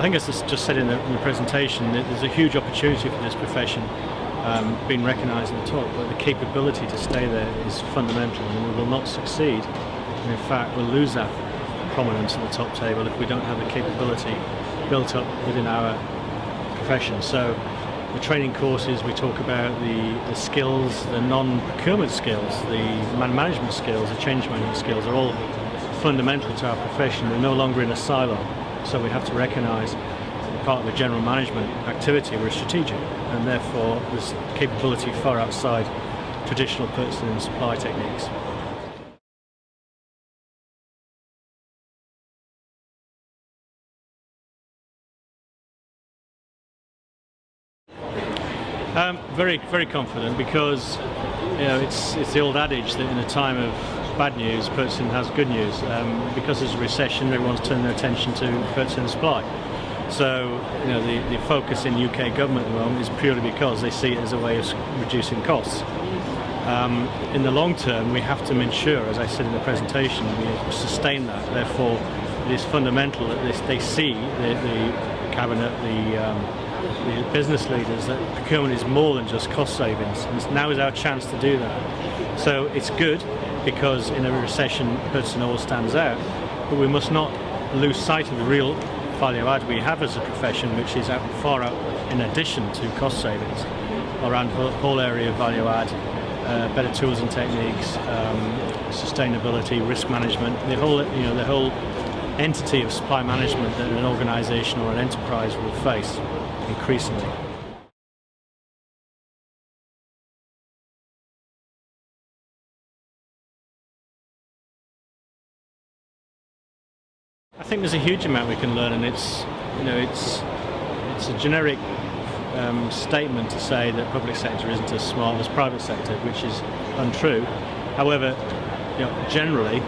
think as I just said in the presentation, there's a huge opportunity for this profession being recognised in the top, but the capability to stay there is fundamental, and we will not succeed. And in fact, we'll lose that prominence at the top table if we don't have the capability built up within our profession. So the training courses, we talk about the skills, the non-procurement skills, the man management skills, the change management skills are all fundamental to our profession. We're no longer in a silo, so we have to recognise part of the general management activity, we're strategic, and therefore there's capability far outside traditional purchasing and supply techniques. Very, very confident, because it's the old adage that in a time of bad news, purchasing has good news. Because there's a recession, everyone's turning their attention to purchasing and supply. So the focus in UK government at the moment is purely because they see it as a way of reducing costs. In the long term, we have to ensure, as I said in the presentation, we sustain that. Therefore, it is fundamental that they see the cabinet, the business leaders, that procurement is more than just cost savings, and now is our chance to do that. So it's good, because in a recession purchasing always stands out, but we must not lose sight of the real value add we have as a profession, which is far out in addition to cost savings around the whole area of value add, better tools and techniques, sustainability, risk management, the whole entity of supply management that an organisation or an enterprise will face increasingly. I think there's a huge amount we can learn, and it's a generic statement to say that public sector isn't as smart as private sector, which is untrue. However, generally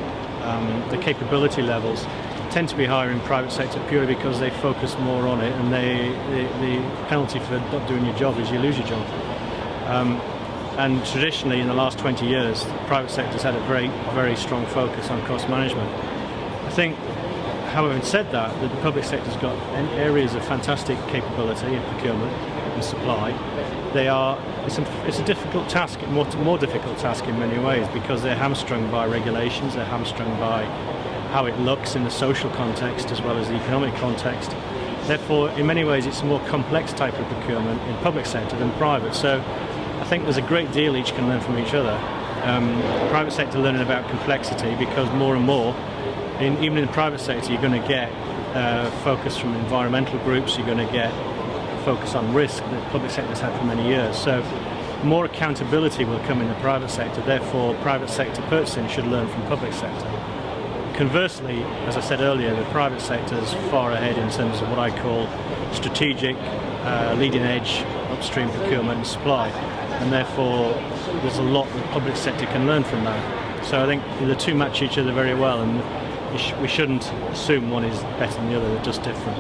the capability levels tend to be higher in private sector purely because they focus more on it, and the penalty for not doing your job is you lose your job. And traditionally, in the last 20 years, the private sector's had a very, very strong focus on cost management. I think, having said that, the public sector's got areas of fantastic capability in procurement and supply. It's a difficult task, more difficult task in many ways, because they're hamstrung by regulations, they're hamstrung by how it looks in the social context as well as the economic context. Therefore, in many ways, it's a more complex type of procurement in public sector than private. So I think there's a great deal each can learn from each other. Private sector learning about complexity, because more and more, even in the private sector, you're going to get focus from environmental groups, you're going to get focus on risk that the public sector's had for many years. So more accountability will come in the private sector, therefore private sector purchasing should learn from public sector. Conversely, as I said earlier, the private sector is far ahead in terms of what I call strategic, leading edge, upstream procurement and supply, and therefore there's a lot the public sector can learn from that. So I think the two match each other very well, and we shouldn't assume one is better than the other, they're just different.